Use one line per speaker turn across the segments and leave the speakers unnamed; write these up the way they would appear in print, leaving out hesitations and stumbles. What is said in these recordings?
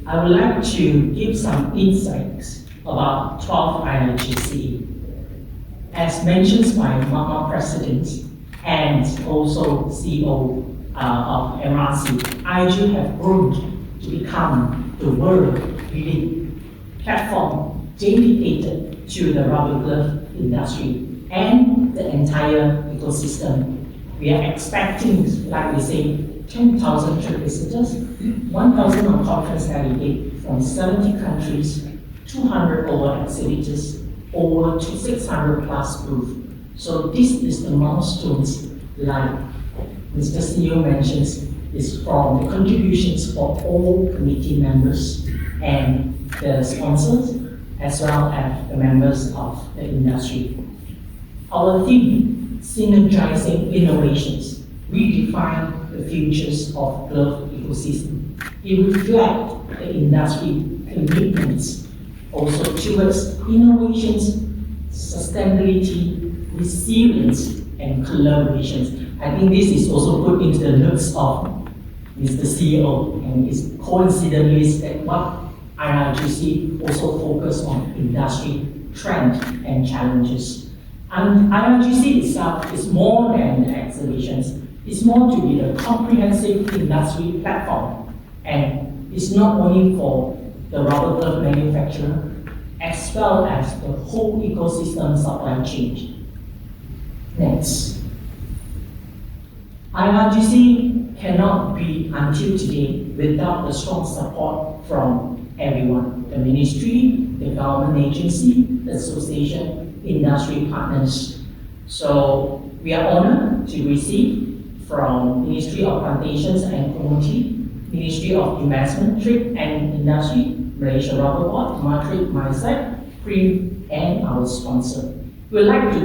I would like to give some insights about 12 IRGC. As mentioned by Mama President and also CEO of MRC, IRG have grown to become the world leading platform dedicated to the rubber glove industry and the entire ecosystem. We are expecting, like we say, 10,000 trade visitors, 1,000 conference delegates from 70 countries, 200 over exhibitors, over 600 plus booths. So this is the milestones, like Mr. CEO mentions, is from the contributions for all committee members and the sponsors, as well as the members of the industry. Our theme, synergizing innovations, redefine the futures of glove ecosystem. It reflects the industry commitments also towards innovations, sustainability, resilience, and collaborations. I think this is also put into the notes of Mr. CEO, and it's coincidentally that what IRGC also focus on industry trend and challenges. And IRGC itself is more than the exhibitions. It's more to be a comprehensive industry platform, and it's not only for the rubber glove manufacturer, as well as the whole ecosystem supply chain. Next. IRGC cannot be until today without the strong support from everyone, the ministry, the government agency, the association, industry partners. So we are honored to receive from Ministry of Plantations and Commodity, Ministry of Investment, Trade and Industry, Malaysia Rubber Board, Matrix, MySec, PRIM, and our sponsor. We would like to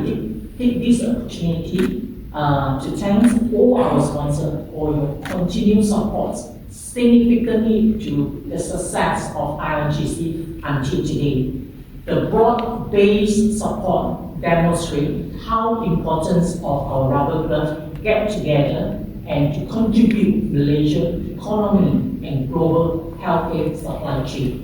take this opportunity to thank all our sponsors for your continued support significantly to the success of IRGC until today. The broad-based support demonstrates how important of our rubber gloves get together and to contribute Malaysia's economy and global healthcare supply chain.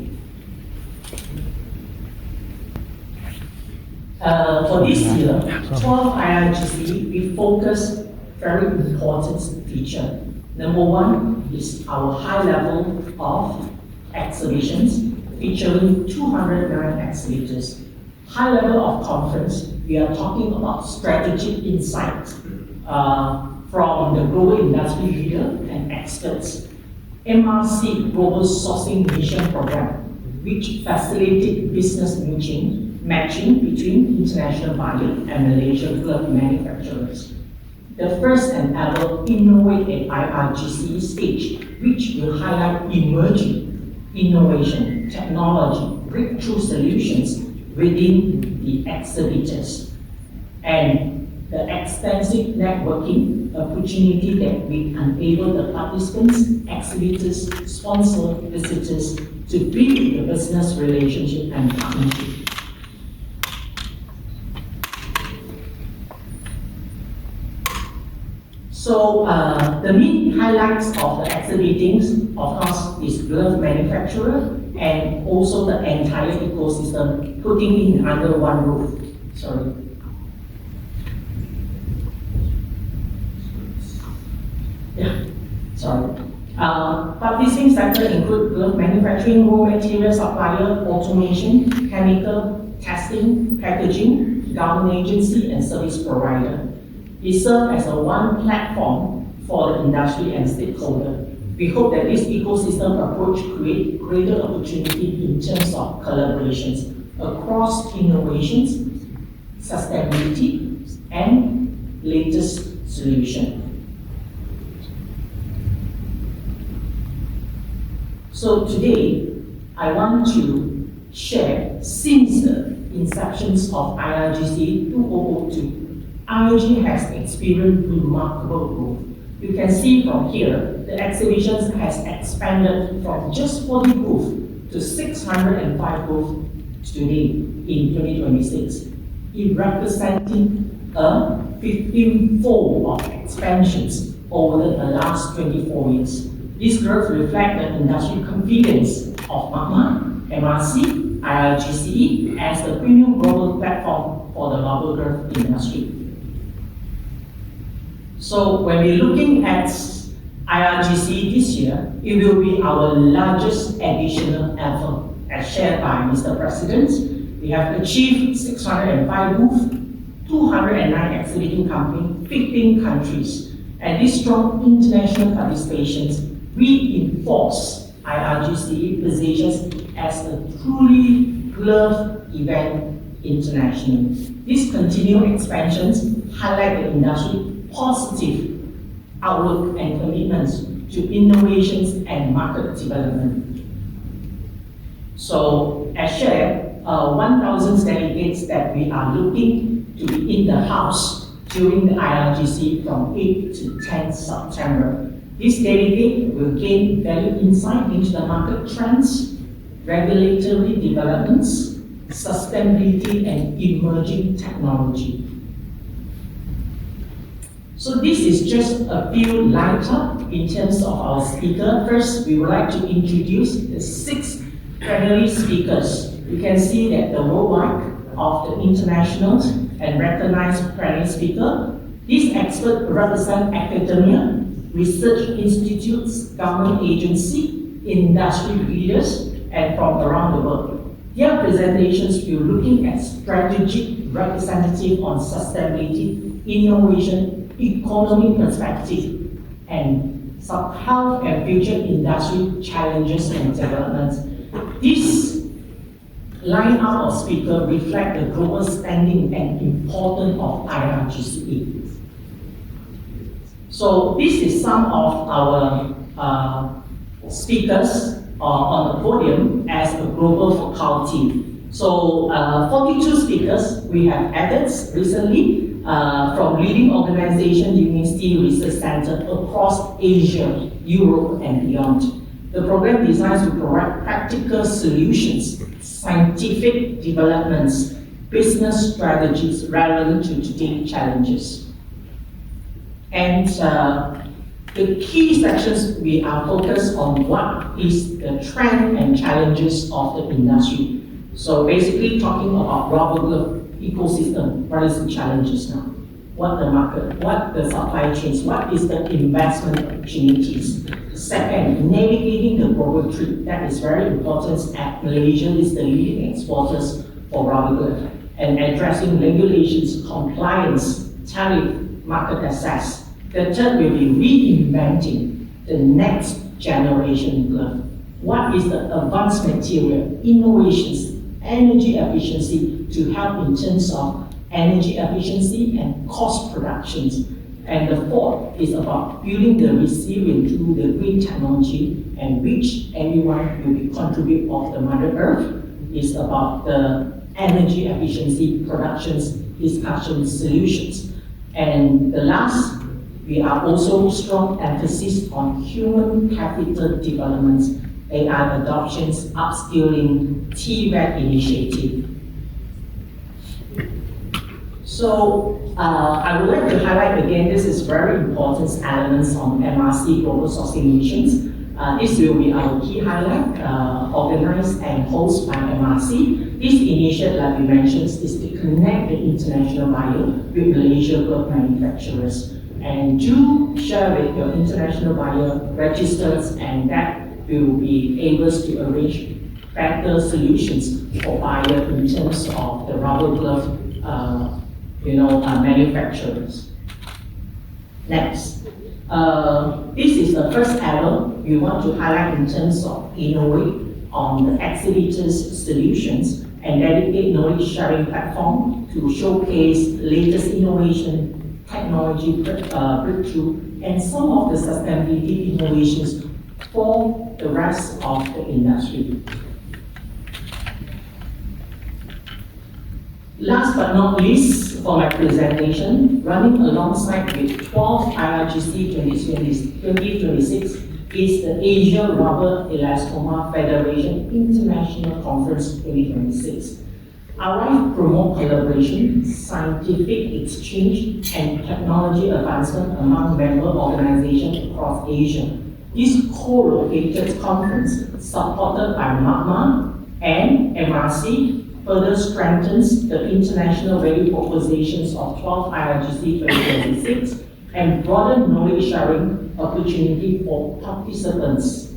For this year, 12 IRGC, we focus very important feature. Number one is our high level of exhibitions featuring 209 exhibitors. High level of conference, we are talking about strategic insights from the global industry leader and experts. MRC Global Sourcing Mission Program, which facilitates business matching between international buyers and Malaysian glove manufacturers. The first and ever Innovate at IRGC stage, which will highlight emerging innovation, technology, breakthrough solutions within the exhibitors, and the extensive networking opportunity that we enable the participants, exhibitors, sponsors, visitors to build the business relationship and partnership. So the main highlights of the exhibitings, of course, is glove manufacturer and also the entire ecosystem putting in under one roof. Sorry. Yeah, sorry. Participating sector include glove manufacturing, raw material supplier, automation, chemical, testing, packaging, government agency, and service provider. It serves as a one platform for the industry and stakeholder. We hope that this ecosystem approach creates greater opportunity in terms of collaborations across innovations, sustainability, and latest solution. So today, I want to share, since the inception of IRGC 2002, IRG has experienced remarkable growth. You can see from here, the exhibitions has expanded from just 40 booths to 605 booths today in 2026. It representing a 15-fold of expansions over the last 24 years. This growth reflects the industry confidence of Magma, MRC, IRGCE as the premium global platform for the rubber glove industry. So when we're looking at IRGCE this year, it will be our largest additional effort, as shared by Mr. President. We have achieved 605 booths, 209 exhibiting companies, 15 countries, and this strong international participations reinforce IRGCE positions as a truly glove event internationally. These continued expansions highlight the industry's positive outlook and commitments to innovations and market development. So, as shared, 1,000 delegates that we are looking to be in the house during the IRGC from 8 to 10 September. This delegate will gain valuable insight into the market trends, regulatory developments, sustainability, and emerging technology. So this is just a few lineup in terms of our speaker. First, we would like to introduce the 6 panelist speakers. You can see that the worldwide of the international and recognized panelist speaker. These experts represent academia, research institutes, government agency, industry leaders, and from around the world. Their presentations will looking at strategic representative on sustainability, innovation, economic perspective, and health and future industry challenges and developments. This lineup of speakers reflect the global standing and importance of IRGCE. So this is some of our speakers on the podium as a global faculty. So 42 speakers we have added recently from leading organizations, university research centers across Asia, Europe, and beyond. The program designs to provide practical solutions, scientific developments, business strategies relevant to today's challenges. And the key sections we are focused on what is the trend and challenges of the industry. So basically talking about rubber glove ecosystem, what is the challenges now? What the market, what the supply chains, what is the investment opportunities? Second, navigating the global trade, that is very important as Malaysia is the leading exporters for rubber glove, and addressing regulations, compliance, tariff, market access. The third will be reinventing the next generation glove. What is the advanced material, innovations, energy efficiency to help in terms of energy efficiency and cost productions. And the fourth is about building the resilience through the green technology, and which everyone will be contribute of the Mother Earth is about the energy efficiency productions, discussion solutions. And the last, we are also strong emphasis on human capital developments, AI adoptions, upskilling, TVET initiative. So I would like to highlight again, this is very important elements on MRC Global Sourcing Missions. This will be our key highlight, organized and hosted by MRC. This initiative, like we mentioned, is to connect the international buyer with Malaysia glove manufacturers. And do share with your international buyer registers, and that will be able to arrange better solutions for buyer in terms of the rubber glove manufacturers. Next, this is the first ever we want to highlight in terms of innovate on the exhibitors' solutions and dedicate knowledge sharing platform to showcase latest innovation, technology breakthrough, and some of the sustainability innovations for the rest of the industry. Last but not least, for my presentation, running alongside with 12 IRGC 2026 is the Asia Rubber Elastoma Federation International Conference 2026. ARIFE promote collaboration, scientific exchange, and technology advancement among member organizations across Asia. This co-located conference, supported by MAGMA and MRC, further strengthens the international value propositions of 12 IRGC 2026 and broaden knowledge sharing opportunity for participants.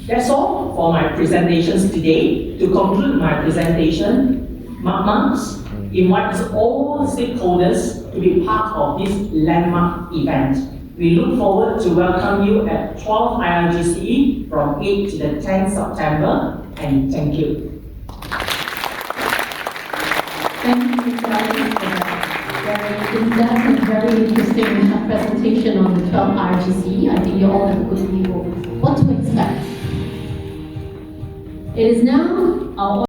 That's all for my presentations today. To conclude my presentation, MAGMA invites all stakeholders to be part of this landmark event. We look forward to welcome you at 12 IRGCE from 8 to the 10th September, and thank you.
Thank you, Mr. Ali, for that very in-depth and very interesting presentation on the 12 IRGCE. I think you all have a good view of what to expect. It is now our